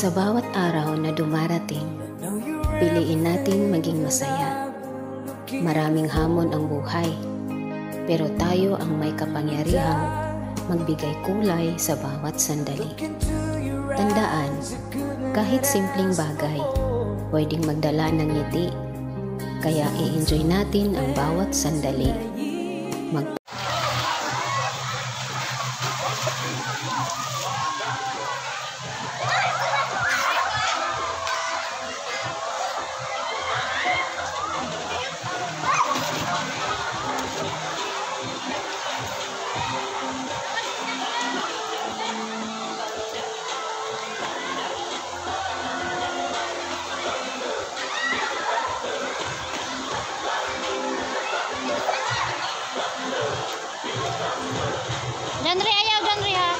Sa bawat araw na dumarating, piliin natin maging masaya. Maraming hamon ang buhay, pero tayo ang may kapangyarihang magbigay kulay sa bawat sandali. Tandaan, kahit simpleng bagay, pwedeng magdala ng ngiti. Kaya i-enjoy natin ang bawat sandali. Janri, ayaw Janri ha.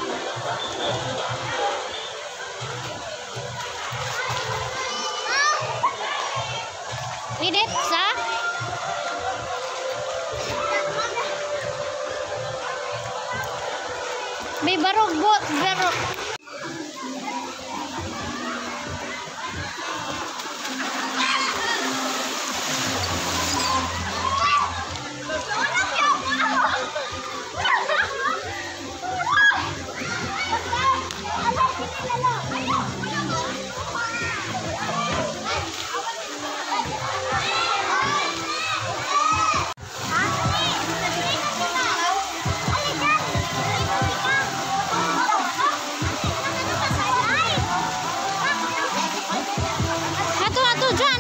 Pidit sa? May barog bot, barog.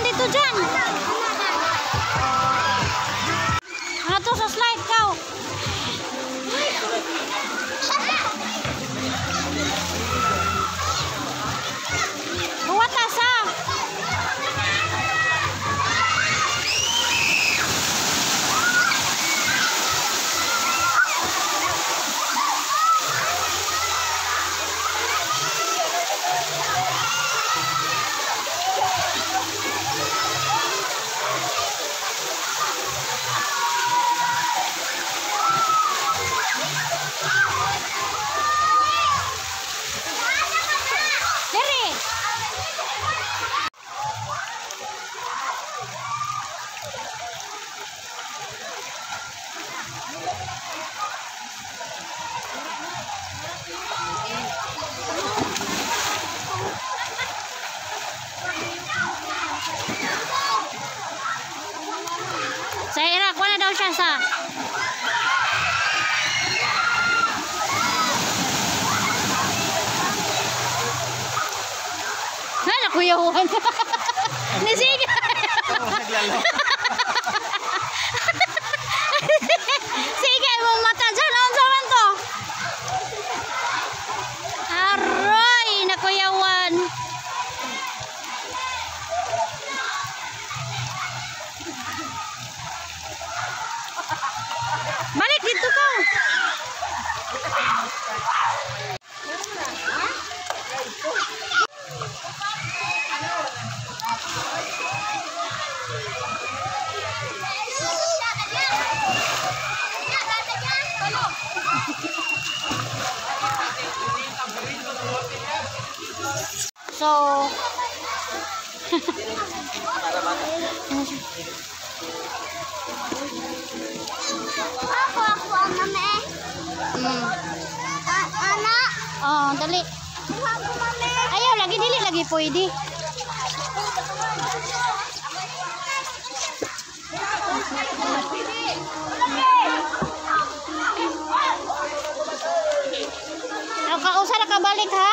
Dito dyan. Ano to sa slide kau? Buat asa. Sa Iraq, wala daw siya sa kuyawan. Nasiga. Sige, mo mata dyan. Ang saman to. Aroy, nakuyawan. Balik dito ko. So, Ako ang mami. Anak. Oh, dali. Ako mami. Ayaw, lagi dili lagi pwede. Kausa na kabalik ha?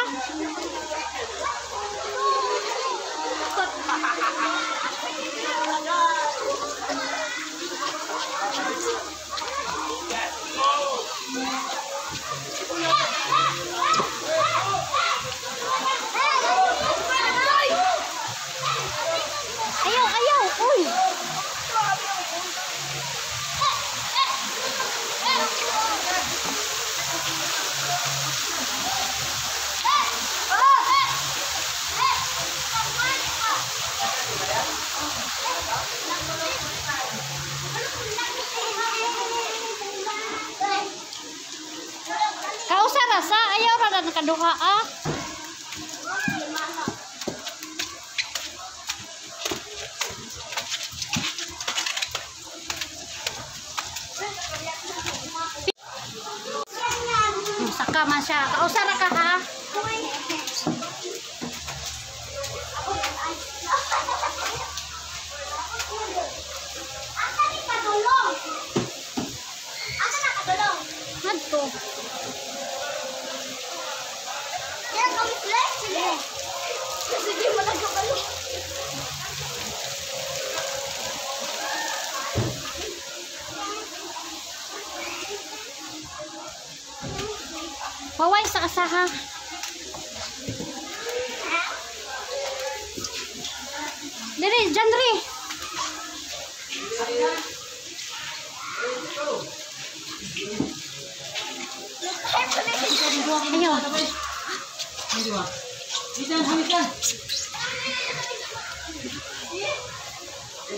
Ayaw, uy. Kausa rasa ayaw ra nakaduha ah. Baka man siya. Kausara ka ha? Ngadto. Sige, malagkabalo. Paway sa kasaha. Diri, dyan ri. Ayaw.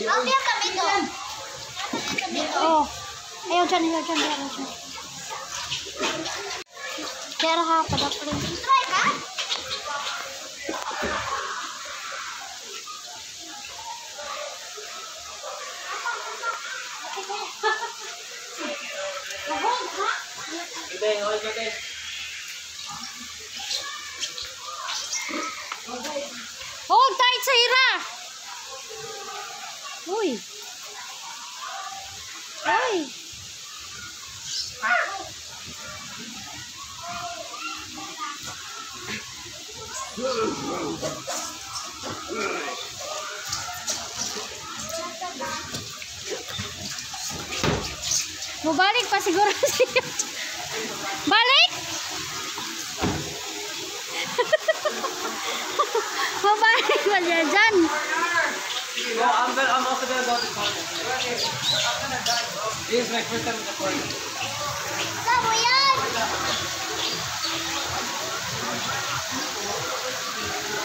Mamaya kami doon. Oh. Ayaw dyan, ayaw dyan, ayaw dyan. Kaya ha, padapin. Try ka? Oh, tight sa hira. Uy. Uy. Mubalik pa siguro siya. Balik! Mabalik pa siya dyan. No, I'm also gonna go to college. This is my first time in the party. Sabo yan!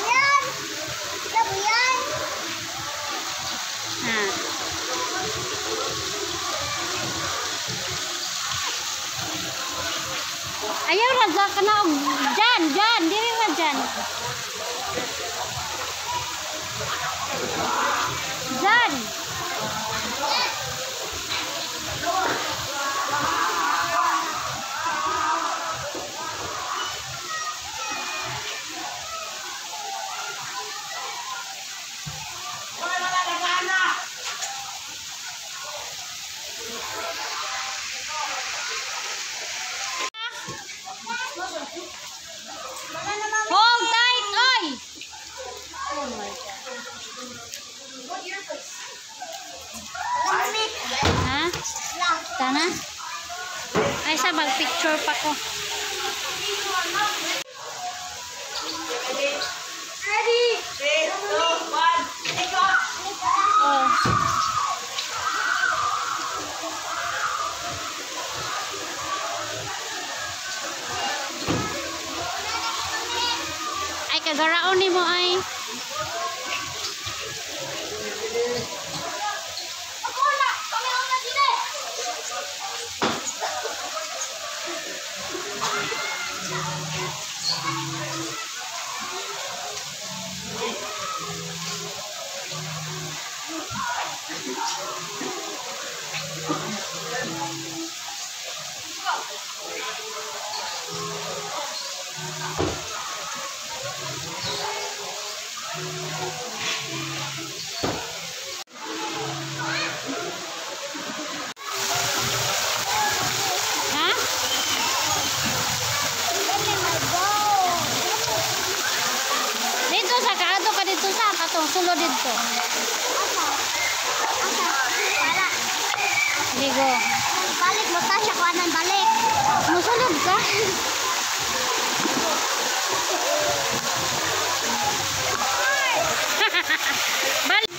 Yan! Sabo yan! Ha. Ayaw raja ka na. Dyan, dyan. Diri na dyan. Dyan. Hold tight, oy! Oh my God. Ha? Tana? Ay, sa mag-picture pa ko. Ready? 3, 2, 1, take off! Oh. Ay, kagaraon ni mo ay. Ako na! Kami ang nagili! Ha? Dito sa kato ka dito sa katong sulod dito. Para. Ligo. Balik mo ta siya kuanan balik. Musulod ka? Balik.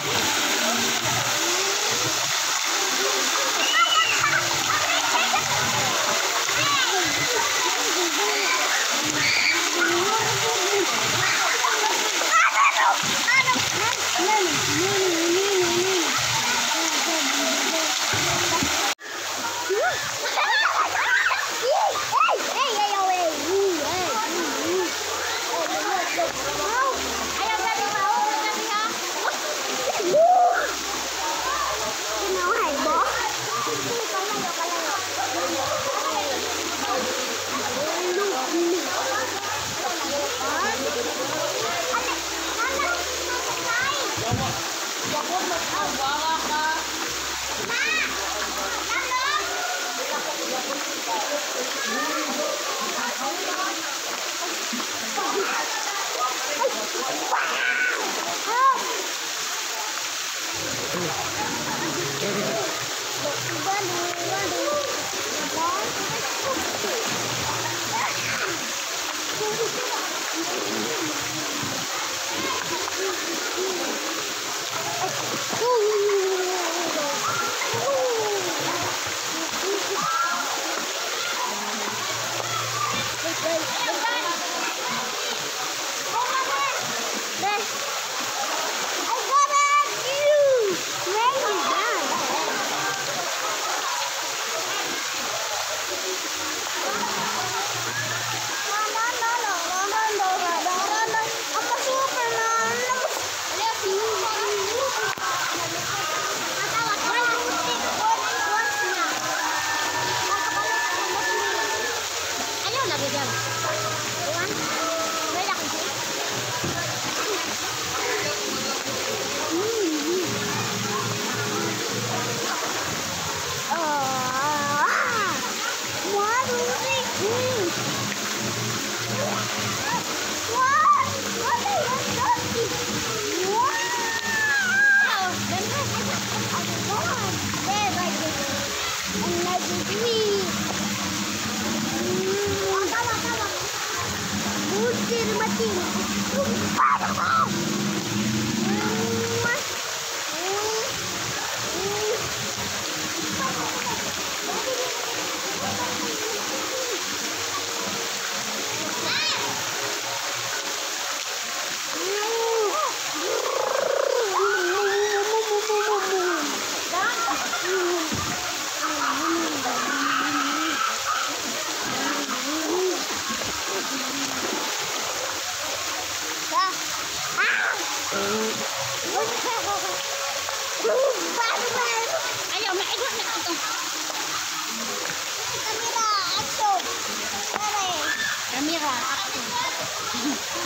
Ayaw, maikot na ito.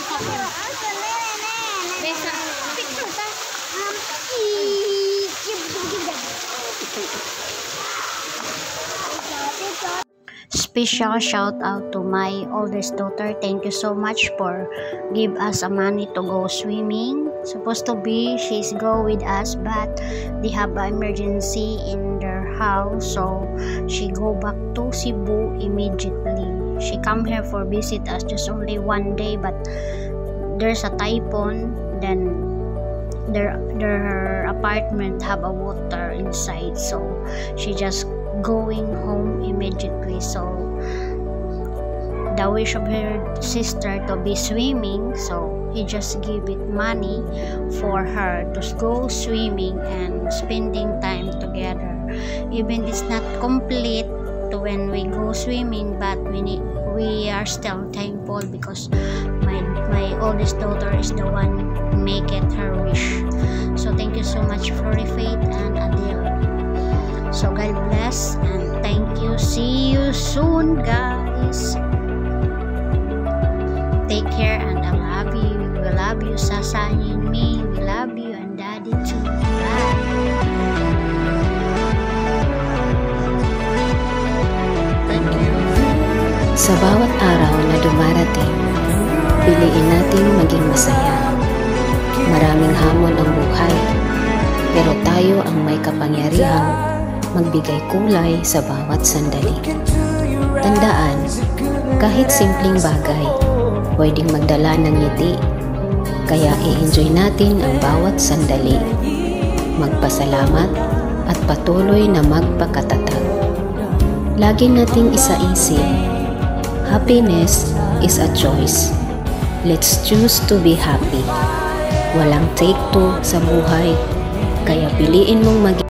Camera, action. Besa, picture ta. Special shout out to my oldest daughter. Thank you so much for give us a money to go swimming. Supposed to be she's go with us, but they have an emergency in their house, so she go back to Cebu immediately. She come here for visit us just only one day, but there's a typhoon, then their apartment have a water inside, so she just going home immediately. So the wish of her sister to be swimming, so he just give it money for her to go swimming and spending time together. Even it's not complete to when we go swimming, but we are still thankful because my oldest daughter is the one make it her wish. So thank you so much for Faith and Adele. So God bless and thank you. See you soon, guys. Take care and I love you. We love you, Sasa and me. We love you and Daddy too. Bye. Thank you. Sa bawat araw na dumarating, piliin natin maging masaya. Maraming hamon ang buhay, pero tayo ang may kapangyarihang magbigay kulay sa bawat sandali. Tandaan, kahit simpleng bagay, pwedeng magdala ng ngiti. Kaya i-enjoy natin ang bawat sandali. Magpasalamat at patuloy na magpakatatag. Lagi nating isaisip, happiness is a choice. Let's choose to be happy. Walang take two sa buhay, kaya piliin mong maging